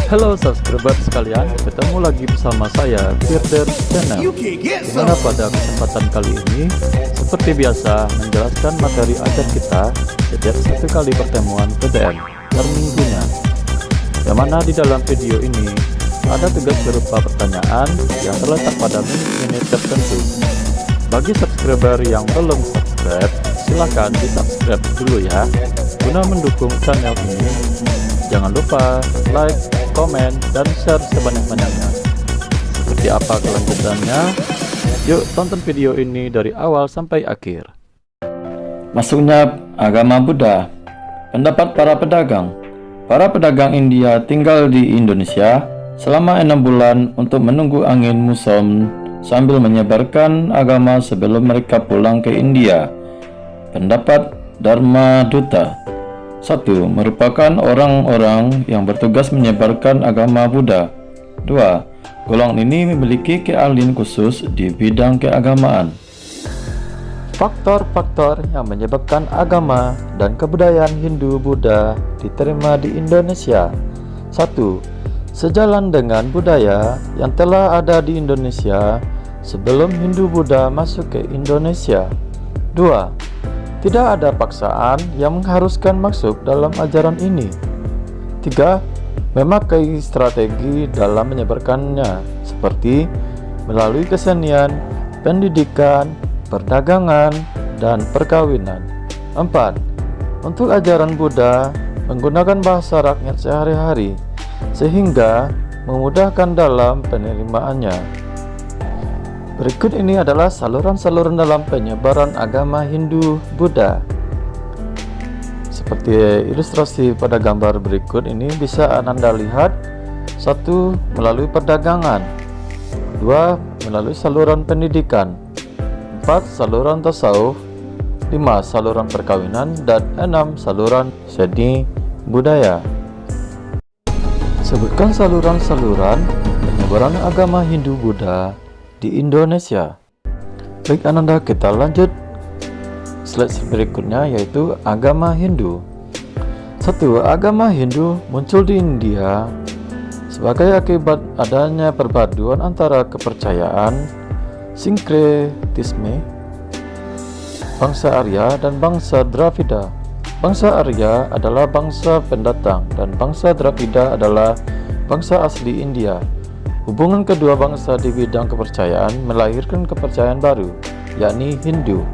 Halo subscriber sekalian, ketemu lagi bersama saya Firder Channel. Dimana pada kesempatan kali ini, seperti biasa, menjelaskan materi ajar kita setiap satu kali pertemuan PDM per minggunya. Yang mana di dalam video ini ada tugas berupa pertanyaan yang terletak pada menit-menit tertentu. Bagi subscriber yang belum subscribe, silahkan di subscribe dulu ya, guna mendukung channel ini. Jangan lupa like, komen, dan share sebanyak-banyaknya. Seperti apa kelanjutannya? Yuk tonton video ini dari awal sampai akhir. Masuknya agama Buddha. Pendapat para pedagang. Para pedagang India tinggal di Indonesia selama 6 bulan untuk menunggu angin muson sambil menyebarkan agama sebelum mereka pulang ke India. Pendapat Dharma Duta. 1. Merupakan orang-orang yang bertugas menyebarkan agama Buddha. 2. Golongan ini memiliki keahlian khusus di bidang keagamaan. Faktor-faktor yang menyebabkan agama dan kebudayaan Hindu-Buddha diterima di Indonesia. 1. Sejalan dengan budaya yang telah ada di Indonesia sebelum Hindu-Buddha masuk ke Indonesia. 2. Tidak ada paksaan yang mengharuskan masuk dalam ajaran ini. 3. Memakai strategi dalam menyebarkannya, seperti melalui kesenian, pendidikan, perdagangan, dan perkawinan. 4. Untuk ajaran Buddha, menggunakan bahasa rakyat sehari-hari, sehingga memudahkan dalam penerimaannya. Berikut ini adalah saluran-saluran dalam penyebaran agama Hindu-Buddha. Seperti ilustrasi pada gambar berikut ini bisa Anda lihat. 1. Melalui perdagangan. 2. Melalui saluran pendidikan. 4. Saluran tasawuf. 5. Saluran perkawinan. Dan 6. Saluran seni budaya. Sebutkan saluran-saluran penyebaran agama Hindu-Buddha di Indonesia. Baik Ananda, kita lanjut slide berikutnya, yaitu agama Hindu. 1. Agama Hindu muncul di India sebagai akibat adanya perpaduan antara kepercayaan sinkretisme bangsa Arya dan bangsa Dravida. Bangsa Arya adalah bangsa pendatang dan bangsa Dravida adalah bangsa asli India. Hubungan kedua bangsa di bidang kepercayaan melahirkan kepercayaan baru, yakni Hindu.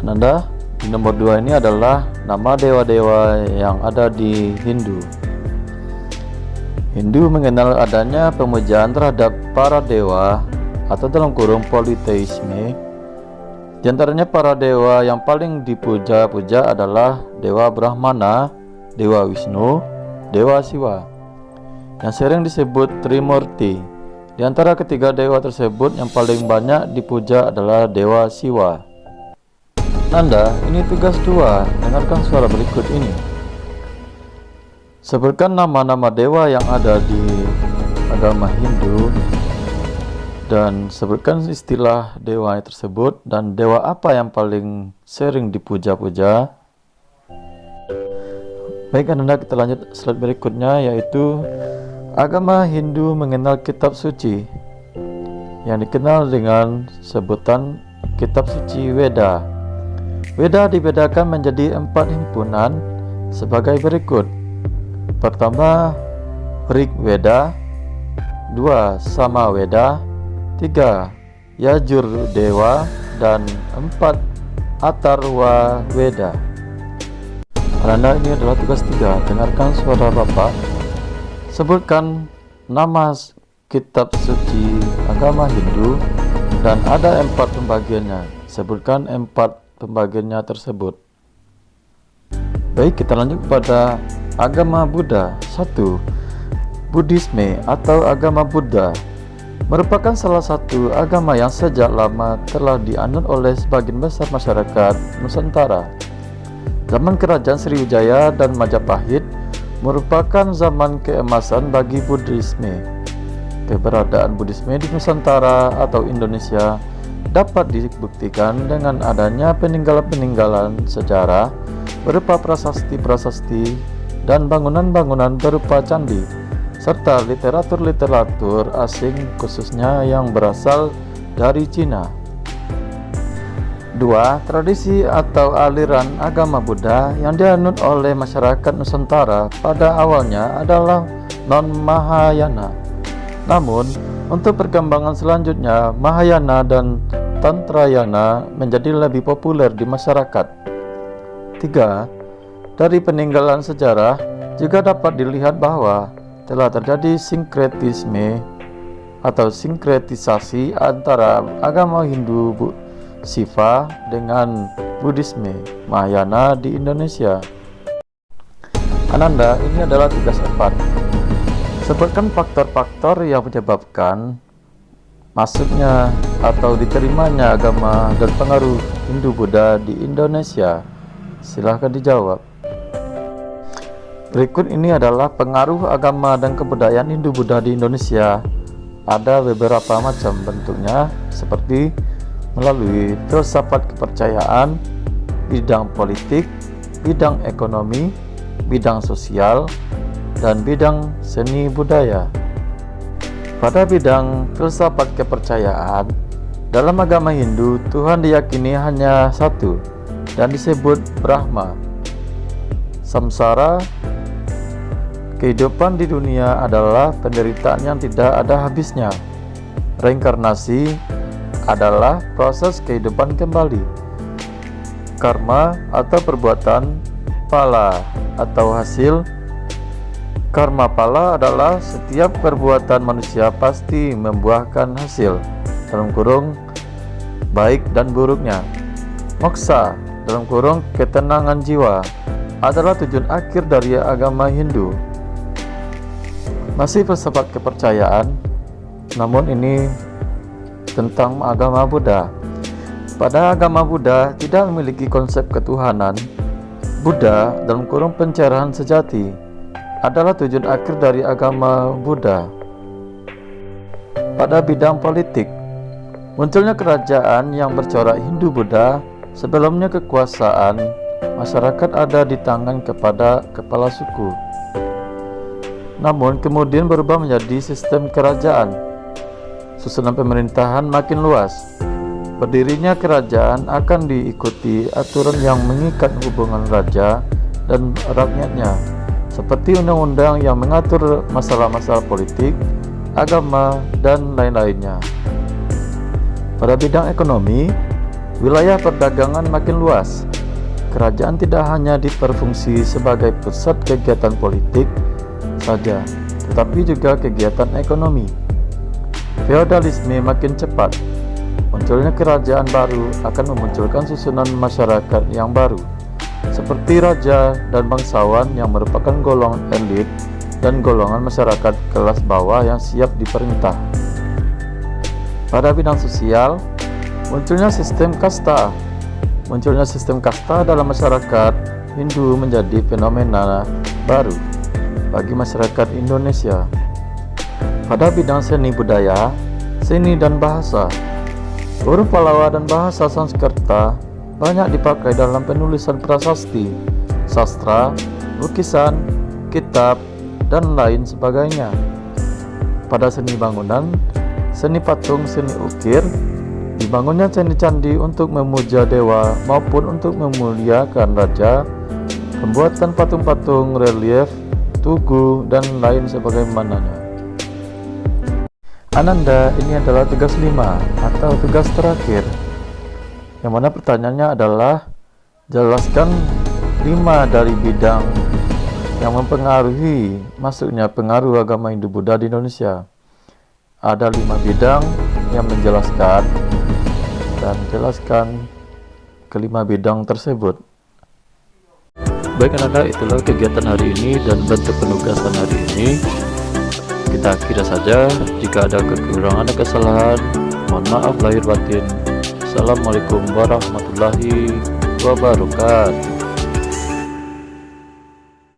Ananda, di nomor 2 ini adalah nama dewa-dewa yang ada di Hindu. Hindu mengenal adanya pemujaan terhadap para dewa atau dalam kurung politeisme. Di antaranya para dewa yang paling dipuja-puja adalah Dewa Brahmana, Dewa Wisnu, Dewa Siwa, yang sering disebut Trimurti. Di antara ketiga dewa tersebut, yang paling banyak dipuja adalah Dewa Siwa. Nanda, ini tugas 2. Dengarkan suara berikut ini. Sebutkan nama-nama dewa yang ada di agama Hindu dan sebutkan istilah dewa tersebut dan dewa apa yang paling sering dipuja-puja. Baik Ananda, kita lanjut slide berikutnya, yaitu agama Hindu mengenal kitab suci yang dikenal dengan sebutan kitab suci Weda. Weda dibedakan menjadi 4 himpunan sebagai berikut. Pertama, Rig Weda. 2. Sama Weda. 3. Yajur Dewa. Dan 4. Atharva Weda. Karena ini adalah tugas 3. Dengarkan suara Bapak. Sebutkan nama kitab suci agama Hindu dan ada 4 pembagiannya. Sebutkan 4 pembagiannya tersebut. Baik, kita lanjut kepada agama Buddha. 1. Buddhisme atau agama Buddha merupakan salah satu agama yang sejak lama telah dianut oleh sebagian besar masyarakat Nusantara. Zaman Kerajaan Sriwijaya dan Majapahit merupakan zaman keemasan bagi Buddhisme. Keberadaan Buddhisme di Nusantara atau Indonesia dapat dibuktikan dengan adanya peninggalan-peninggalan sejarah berupa prasasti-prasasti dan bangunan-bangunan berupa candi serta literatur-literatur asing khususnya yang berasal dari Cina. 2. Tradisi atau aliran agama Buddha yang dianut oleh masyarakat Nusantara pada awalnya adalah non-Mahayana. Namun, untuk perkembangan selanjutnya, Mahayana dan Tantrayana menjadi lebih populer di masyarakat. 3. Dari peninggalan sejarah juga dapat dilihat bahwa telah terjadi sinkretisme atau sinkretisasi antara agama Hindu Siva dengan Buddhisme Mahayana di Indonesia. Ananda, ini adalah tugas 4. Sebutkan faktor-faktor yang menyebabkan masuknya atau diterimanya agama dan pengaruh Hindu-Buddha di Indonesia. Silahkan dijawab. Berikut ini adalah pengaruh agama dan kebudayaan Hindu-Buddha di Indonesia. Ada beberapa macam bentuknya, seperti melalui filsafat kepercayaan, bidang politik, bidang ekonomi, bidang sosial, dan bidang seni budaya. Pada bidang filsafat kepercayaan, dalam agama Hindu, Tuhan diyakini hanya satu dan disebut Brahma. Samsara, kehidupan di dunia adalah penderitaan yang tidak ada habisnya. Reinkarnasi adalah proses kehidupan kembali. Karma atau perbuatan, pala atau hasil. Karma pala adalah setiap perbuatan manusia pasti membuahkan hasil, dalam kurung baik dan buruknya. Moksa, dalam kurung ketenangan jiwa, adalah tujuan akhir dari agama Hindu. Masih filsafat kepercayaan, namun ini tentang agama Buddha. Pada agama Buddha tidak memiliki konsep ketuhanan. Buddha, dalam kurung pencerahan sejati, adalah tujuan akhir dari agama Buddha. Pada bidang politik, munculnya kerajaan yang bercorak Hindu-Buddha. Sebelumnya kekuasaan masyarakat ada di tangan kepada kepala suku, namun kemudian berubah menjadi sistem kerajaan. Susunan pemerintahan makin luas. Berdirinya kerajaan akan diikuti aturan yang mengikat hubungan raja dan rakyatnya, seperti undang-undang yang mengatur masalah-masalah politik, agama, dan lain-lainnya. Pada bidang ekonomi, wilayah perdagangan makin luas. Kerajaan tidak hanya diperfungsi sebagai pusat kegiatan politik saja, tetapi juga kegiatan ekonomi. Feodalisme makin cepat. Munculnya kerajaan baru akan memunculkan susunan masyarakat yang baru, seperti raja dan bangsawan yang merupakan golongan elit dan golongan masyarakat kelas bawah yang siap diperintah. Pada bidang sosial, munculnya sistem kasta. Munculnya sistem kasta dalam masyarakat Hindu menjadi fenomena baru bagi masyarakat Indonesia. Pada bidang seni budaya, seni dan bahasa, huruf Pallawa dan bahasa Sanskerta banyak dipakai dalam penulisan prasasti, sastra, lukisan, kitab, dan lain sebagainya. Pada seni bangunan, seni patung, seni ukir, dibangunnya candi-candi untuk memuja dewa maupun untuk memuliakan raja, pembuatan patung-patung, relief, tugu, dan lain sebagaimananya. Ananda, ini adalah tugas 5 atau tugas terakhir, yang mana pertanyaannya adalah jelaskan 5 dari bidang yang mempengaruhi masuknya pengaruh agama Hindu-Buddha di Indonesia. Ada 5 bidang yang menjelaskan, dan jelaskan kelima bidang tersebut. Baik Ananda, itulah kegiatan hari ini dan bentuk penugasan hari ini. Kita akhiri saja. Jika ada kekurangan dan kesalahan, mohon maaf lahir batin. Assalamualaikum warahmatullahi wabarakatuh.